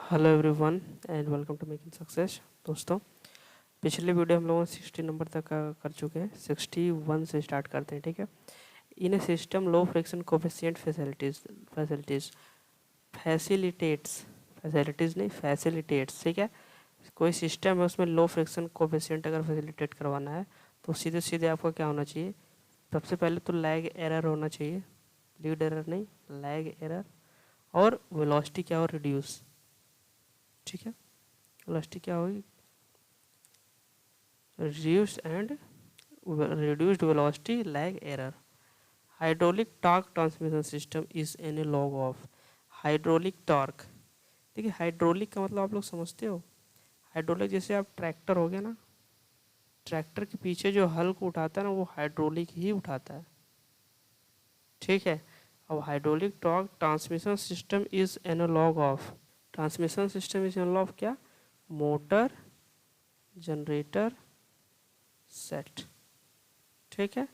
Hello everyone and welcome to making success. दोस्तों, पिछले video हम लोगों ने 60 नंबर तक का कर चुके हैं। 61 से स्टार्ट करते हैं, ठीक है। In a system low friction coefficient facilitates नहीं फैसिलिटेट्स, ठीक है। कोई सिस्टम है उसमें लो फ्रिक्शन कोफिशिएंट अगर फैसिलिटेट करवाना है तो सीधे सीधे आपको क्या होना चाहिए? सबसे पहले तो लैग एरर होना चाहिए, लीड एरर नहीं, लैग एरर। और वेलोसिटी क्या हो, रिड्यूस, ठीक है। वेलोसिटी क्या होगी? reduced and reduced velocity lag error. Hydraulic torque transmission system is analog of hydraulic torque। देखिए हाइड्रोलिक का मतलब आप लोग समझते हो। हाइड्रोलिक जैसे आप ट्रैक्टर हो गया ना, ट्रैक्टर के पीछे जो हल को उठाता है ना वो हाइड्रोलिक ही उठाता है, ठीक है। अब hydraulic torque transmission system is analog of, transmission system is analog of क्या? मोटर, जनरेटर, सेट, ठीक है।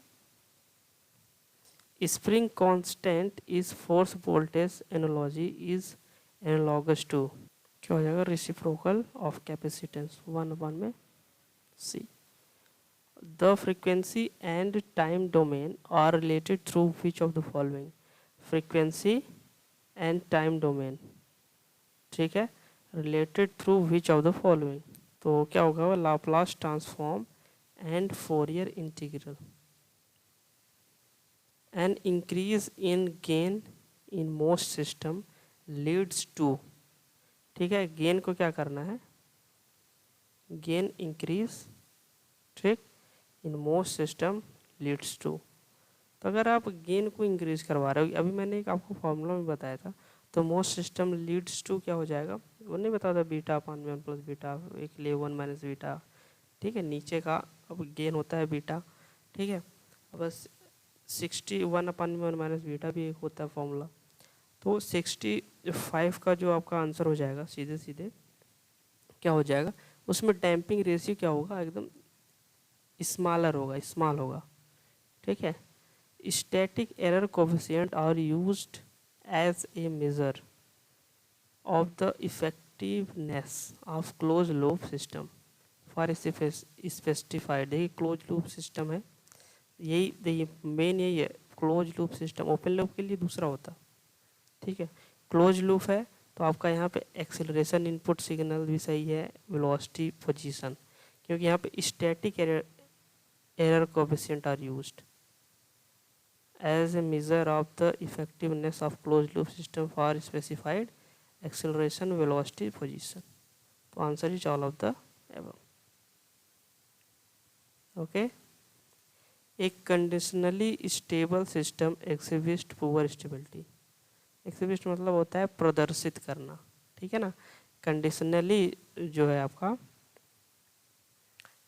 Spring constant is force voltage analogy is analogous to, क्या हो जाएगा? रेसिप्रोकल ऑफ कैपेसिटेंस 1 में C. The frequency and time domain are related through which of the following? Frequency and time domain, ठीक है, related through which of the following? तो क्या होगा? Laplace transform and Fourier integral. An increase in gain in most system leads to, ठीक है। Gain को क्या करना है? गेन इंक्रीज, ठीक, in most system leads to. तो अगर आप गेन को इंक्रीज करवा रहे हो, अभी मैंने एक आपको फॉर्मूला में बताया था, तो मोस्ट सिस्टम लीड्स टू क्या हो जाएगा? वो नहीं बताया था, beta upon one plus beta एक लिए वन माइनस बीटा, ठीक है। नीचे का अब गेन होता है बीटा, ठीक है। अब बस 61/1 माइनस बीटा भी एक होता है फॉर्मूला। तो 65 का जो आपका आंसर हो जाएगा सीधे सीधे क्या हो जाएगा? उसमें डैम्पिंग रेशियो क्या होगा? एकदम स्मॉलर होगा, स्मॉल होगा, ठीक है। Static error coefficient are used as a measure of the effectiveness of close loop system for specified. देखिए क्लोज लूप सिस्टम है, यही देखिए मेन यही है। Close loop system open loop के लिए दूसरा होता, ठीक है। क्लोज लूप है तो आपका यहाँ पे एक्सेलरेशन इनपुट सिग्नल भी सही है, वेलोसिटी पोजीशन, क्योंकि यहाँ पे static error coefficient are used as a measure of the effectiveness of close loop system for specified acceleration velocity position. तो answer is all of the above, okay. एक conditionally stable system exhibit poor stability. Exhibit मतलब होता है प्रदर्शित करना, ठीक है ना। कंडीशनली जो है आपका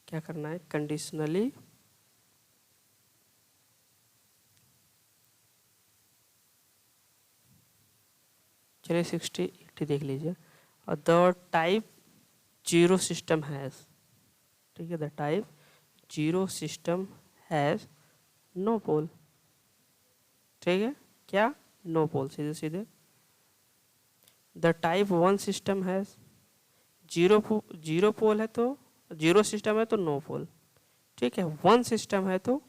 क्या करना है? कंडीशनली चलिए 60 देख लीजिए। और the type zero system has, ठीक है, the type zero system has no pole, ठीक है। क्या? नो पोल, सीधे सीधे। The type one system has zero pole है तो जीरो सिस्टम है तो नो पोल, ठीक है। वन सिस्टम है तो,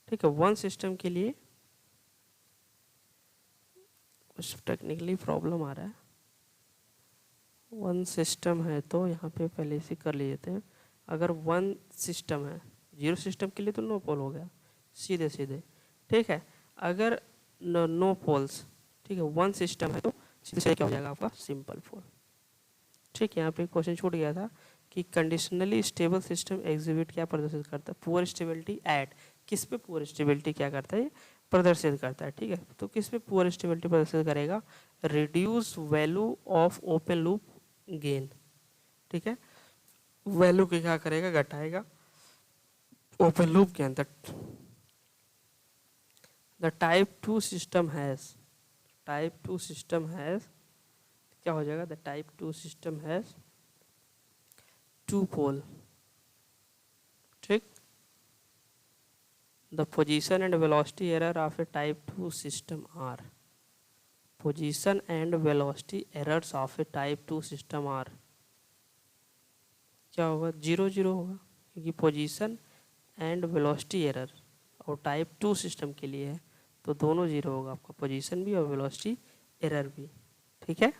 ठीक है, वन सिस्टम के लिए कुछ टेक्निकली प्रॉब्लम आ रहा है। वन सिस्टम है तो यहाँ पे पहले से कर लिए थे। अगर वन सिस्टम है, जीरो सिस्टम के लिए तो नो पोल हो गया सीधे सीधे, ठीक है। अगर नो पोल्स, ठीक है, वन सिस्टम है तो सीधे सीधे क्या हो जाएगा आपका? सिंपल पोल, ठीक है। यहाँ पे क्वेश्चन छूट गया था कि कंडीशनली स्टेबल सिस्टम एग्जिबिट क्या प्रदर्शित करता है? पुअर स्टेबिलिटी एट, किस पे पुअर स्टेबिलिटी क्या करता है? प्रदर्शित करता है, ठीक है। तो किस पे पुअर स्टेबिलिटी प्रदर्शित करेगा? Reduce value of open loop gain, ठीक है। वैल्यू को क्या करेगा? घटाएगा open loop gain. The type two system has, type two system has क्या हो जाएगा? The type two system has two pole, ठीक। The position and velocity error of a type two system are, position and velocity errors of a type 2 system are, क्या होगा, 0 0 होगा, क्योंकि position and velocity error और type 2 system के लिए है, तो दोनों 0 होगा, आपका पोजीशन भी और वेलोसिटी एरर भी। ठीक है,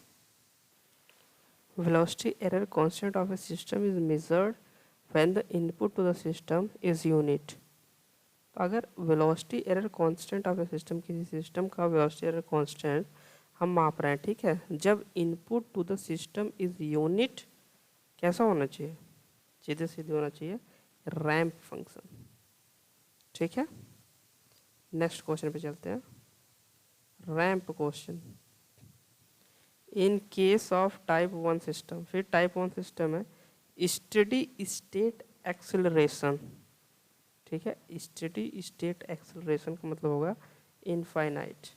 velocity error constant of a system is measured when the input to the system is unit। तो अगर velocity error constant of a system, किसी सिस्टम का velocity error constant हम माप रहे हैं, ठीक है, जब input to the system is unit, कैसा होना चाहिए, सीधे सीधे होना चाहिए, रैंप फंक्शन। ठीक है, नेक्स्ट क्वेश्चन पे चलते हैं, ramp question. In case of type 1 system, फिर टाइप 1 सिस्टम है, स्टेडी स्टेट एक्सेलरेशन। ठीक है, स्टेडी स्टेट एक्सेलरेशन का मतलब होगा इनफाइनाइट।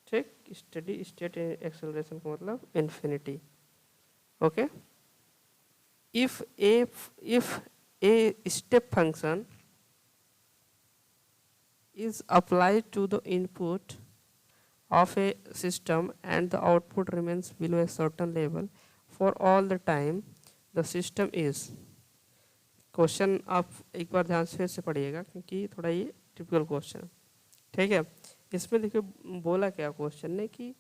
ठीक, स्टेडी स्टेट एक्सेलरेशन का मतलब infinity. Okay, if a step function is applied to the input of a system and the output remains below a certain level for all the time the system is। Question आप एक बार ध्यान से पढ़िएगा क्योंकि थोड़ा ये टिपिकल क्वेश्चन है। ठीक है, इसमें देखिए बोला क्या क्वेश्चन ने कि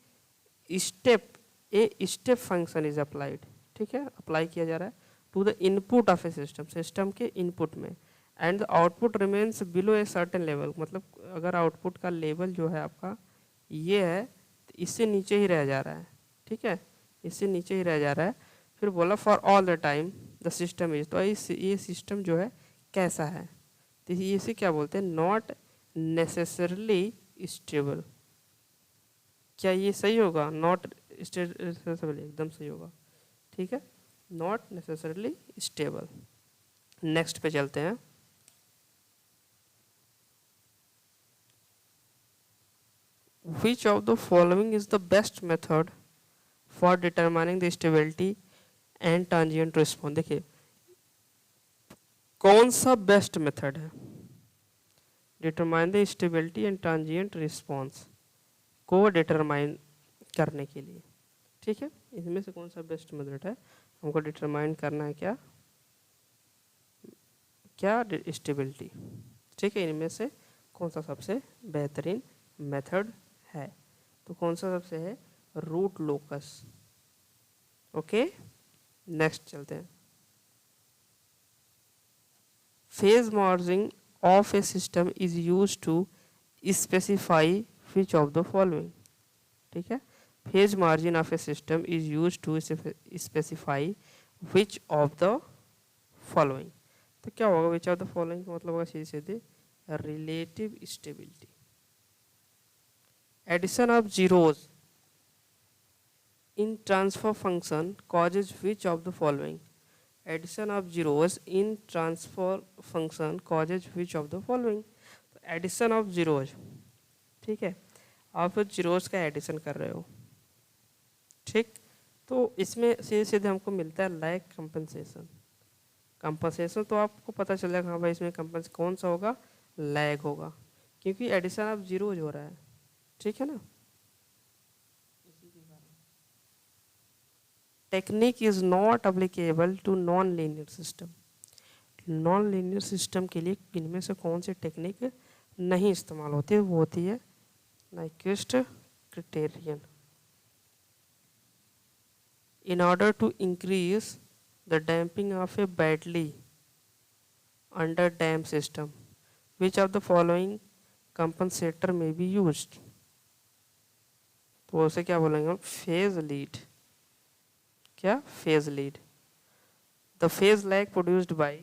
स्टेप फंक्शन इज अप्लाइड। ठीक है, अप्लाई किया जा रहा है to the input of a system, system के इनपुट में, and the output remains below a certain level, मतलब अगर आउटपुट का लेवल जो है आपका ये है तो इससे नीचे ही रह जा रहा है। ठीक है, इससे नीचे ही रह जा रहा है। फिर बोला for all the time the system is, तो ये सिस्टम जो है कैसा है, तो इसे क्या बोलते हैं, नॉट नेसेसरली स्टेबल। क्या ये सही होगा, नॉट स्टेबल, एकदम सही होगा। ठीक है, नॉट नेसेसरली स्टेबल। नेक्स्ट पे चलते हैं, which of the following is the best method for determining the stability and transient response। देखिए कौन सा बेस्ट मेथड है determine the stability and transient response को डिटरमाइन करने के लिए। ठीक है, इनमें से कौन सा बेस्ट मेथड है, हमको डिटरमाइन करना है क्या स्टेबिलिटी। ठीक है, इनमें से कौन सा सबसे बेहतरीन मेथड है, तो कौन सा सबसे है, रूट लोकस। ओके, नेक्स्ट चलते हैं, phase margin of a system is use to specify which of the following. ठीक है, phase margin of a system is use to specify which of the following. तो क्या होगा विच ऑफ द फॉलोइंग का मतलब होगा सीधे सीधे relative stability. Addition of zeros in transfer function causes which of the following? Addition of zeros in transfer function causes which of the following? Addition of zeros, ठीक है, आप zeros का addition कर रहे हो, ठीक, तो इसमें सीधे सीधे हमको मिलता है लैग कंपनसेशन। कंपनसेशन तो आपको पता चल जाएगा हाँ भाई इसमें कंपनस कौन सा होगा, लैग होगा, क्योंकि एडिशन ऑफ जीरोज हो रहा है। ठीक है ना, technique is not applicable to non linear system. Non linear system के लिए इनमें से कौन सी टेक्निक नहीं इस्तेमाल होती है, वो होती है Nyquist criterion. In order to increase the damping of a badly under damp system which of the following compensator may be used. तो उसे क्या बोलेंगे हम, फेज लीड। क्या, phase lead. The phase lag produced by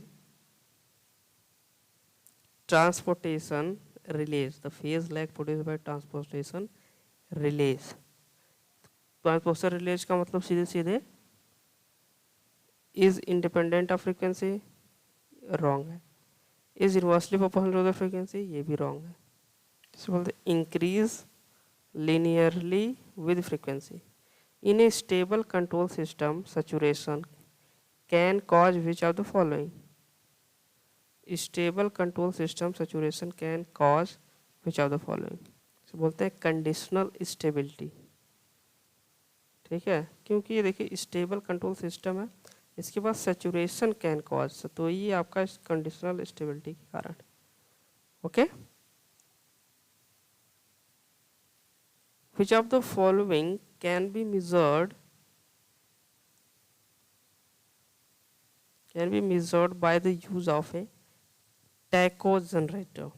transportation relays. The phase lag produced by transportation relays. Transportation relays का मतलब सीधे सीधे is independent of frequency, wrong है। Is inversely proportional to the frequency, ये भी wrong है। इसे बोलते increase linearly with frequency. In a stable control system, saturation can cause which of the following? Stable control system saturation can cause which of the following? बोलते हैं conditional stability. ठीक है, क्योंकि ये देखिए स्टेबल कंट्रोल सिस्टम है, इसके पास saturation can cause, तो ये आपका कंडीशनल स्टेबिलिटी के कारण। Okay, which of the following can be measured by the use of a tacho generator।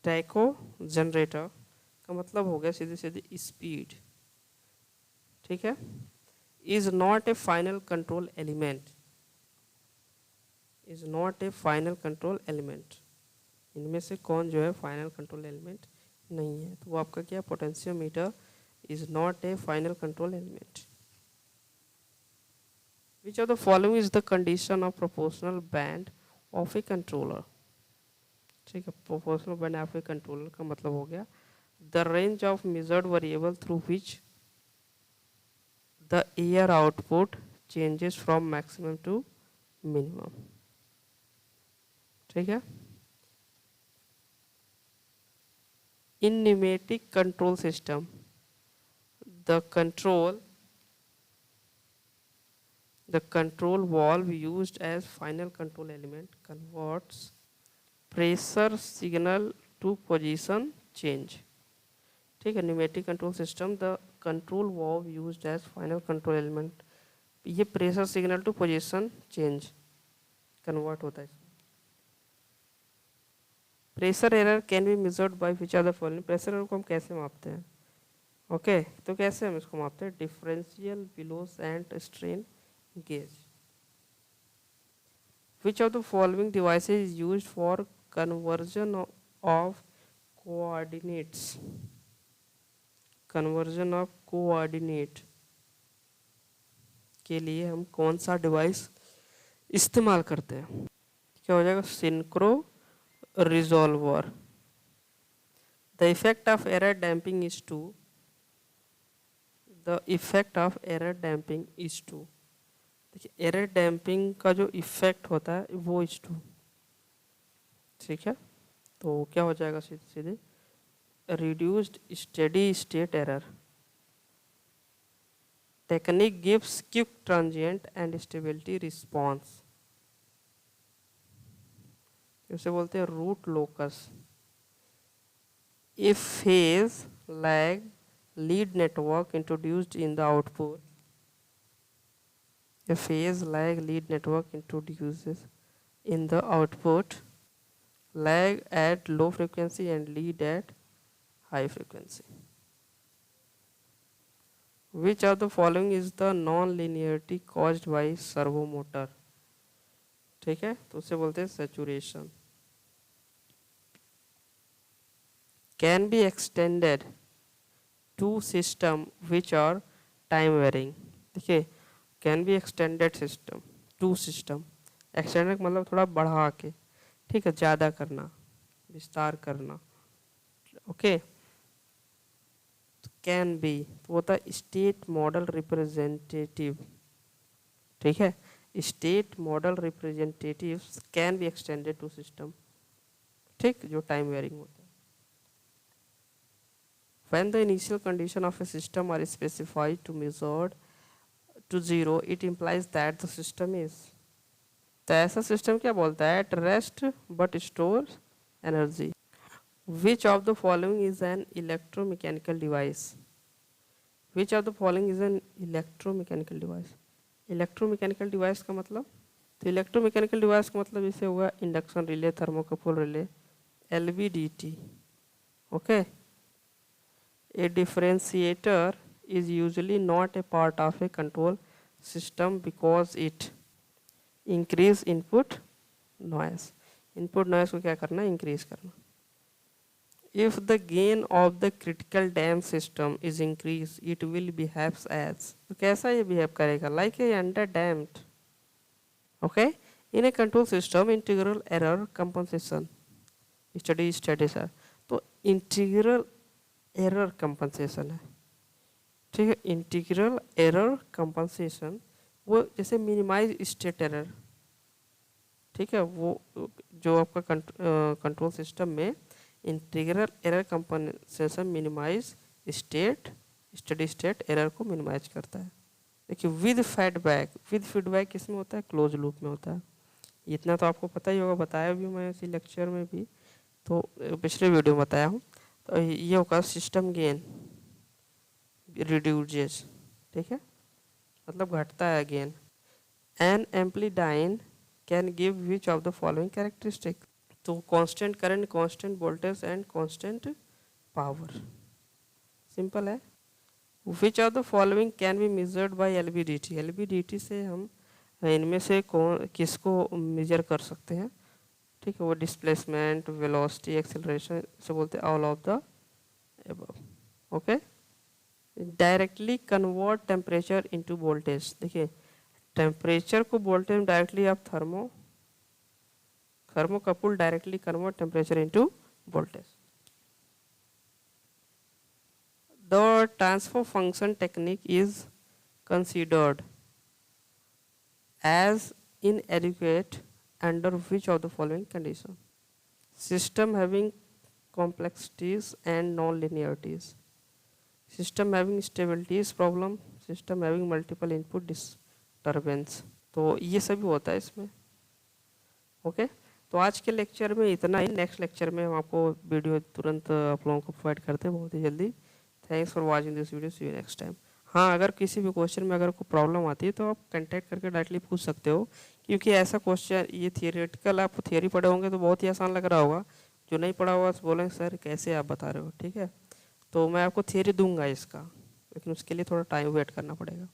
Taco generator का मतलब हो गया सीधे सीधे स्पीड। ठीक है, is not a final control element, is not a final control element. इनमें से कौन जो है फाइनल कंट्रोल एलिमेंट नहीं है, तो वो आपका क्या potentiometer is not a final control element. Which of the following is the condition of proportional band of a controller. ठीक है, proportional band of a controller का मतलब हो गया the range of measured variable through which the air output changes from maximum to minimum. ठीक है, in pneumatic control system the control valve used as final control element converts pressure signal to position change। ठीक है, pneumatic control system the control valve used as final control element, ये pressure signal to position change convert होता है। Pressure error can be measured by which are the following. Pressure error को हम कैसे मापते हैं? ओके, तो कैसे हम इसको मापते हैं? Differential bellows and strain gauge. Which of the following devices is used for conversion of coordinates, conversion of coordinate के लिए हम कौन सा डिवाइस इस्तेमाल करते हैं? क्या हो जाएगा? Synchro resolver। the effect of error damping is to, the effect of error damping is to, देखिए एरर डैम्पिंग का जो इफेक्ट होता है वो इज टू। ठीक है, तो क्या हो जाएगा सीधे सीधे reduced steady state error. Technique gives quick transient and stability response, उसे बोलते हैं root locus. If phase lag lead network introduced in the output, a phase lag lead network introduces in the output, lag at low frequency and lead at high frequency. Which of the following is the non-linearity caused by servo motor? ठीक है, तो उसे बोलते हैं saturation। Can be extended to system which are time varying। देखिए can be extended system to system, extended मतलब थोड़ा बढ़ा के, ठीक है, ज़्यादा करना, विस्तार करना। ओके, कैन बी तो होता है स्टेट मॉडल रिप्रेजेंटेटिव। ठीक है, state model representative can be extended to system, ठीक, जो टाइम वेयरिंग होता है। When the initial condition of a system are specified to measured to 0 it implies that the system is, तो ऐसा system क्या बोलता है? at rest but stores energy। which of the following is an electromechanical device? which of the following is an electromechanical device? electromechanical device का मतलब, तो electromechanical device का मतलब इसे हुआ induction relay, thermocouple relay, LVDT। Okay, a differentiator is usually not a part of a control system because it increase input noise। input noise को क्या करना? increase करना। if the gain of the critical damp system is increased it will behaves as, तो कैसा ये behave करेगा? like a under damped। okay, in a control system integral error compensation study sir, तो integral error compensation है। ठीक है, integral error compensation वो जैसे मिनिमाइज स्टेट एरर, ठीक है, वो जो आपका कंट्रोल सिस्टम में integral error compensation minimise steady state error को मिनिमाइज करता है। देखिए विद फीडबैक किस में होता है, क्लोज लूप में होता है। इतना तो आपको पता ही होगा, बताया भी मैं इसी लेक्चर में भी, तो पिछले वीडियो में बताया हूँ। तो ये होगा सिस्टम गेन रिड्यूसेस, ठीक है, मतलब घटता है gain. An amplidyne can give which of the following characteristic, तो constant current, constant voltage and constant power, simple है। Which of the following can be measured by LVDT, LVDT से हम इनमें से किसको मेजर कर सकते हैं, ठीक है, वो डिस्प्लेसमेंट, वेलोसिटी, एक्सेलरेशन से बोलते हैं all of the above. Okay, directly convert temperature into voltage, देखिए टेम्परेचर को वोल्टेज में डायरेक्टली आप thermocouple directly convert temperature into voltage. The transfer function technique is considered as inadequate under which of the following condition? System having complexities and non-linearities, system having stabilities problem, system having multiple input disturbance। तो ये सभी होता है इसमें। Okay, तो आज के lecture में इतना ही। नेक्स्ट लेक्चर में हम आपको वीडियो तुरंत आप लोगों को प्रोवाइड करते हैं बहुत ही जल्दी। Thanks for watching this video, see you next time. हाँ, अगर किसी भी क्वेश्चन में अगर कोई प्रॉब्लम आती है तो आप कांटेक्ट करके डायरेक्टली पूछ सकते हो, क्योंकि ऐसा क्वेश्चन ये थियोरेटिकल, आप थियोरी पढ़े होंगे तो बहुत ही आसान लग रहा होगा, जो नहीं पढ़ा होगा तो बोलेंगे सर कैसे आप बता रहे हो, ठीक है। तो मैं आपको थियोरी दूंगा इसका, लेकिन उसके लिए थोड़ा टाइम वेट करना पड़ेगा।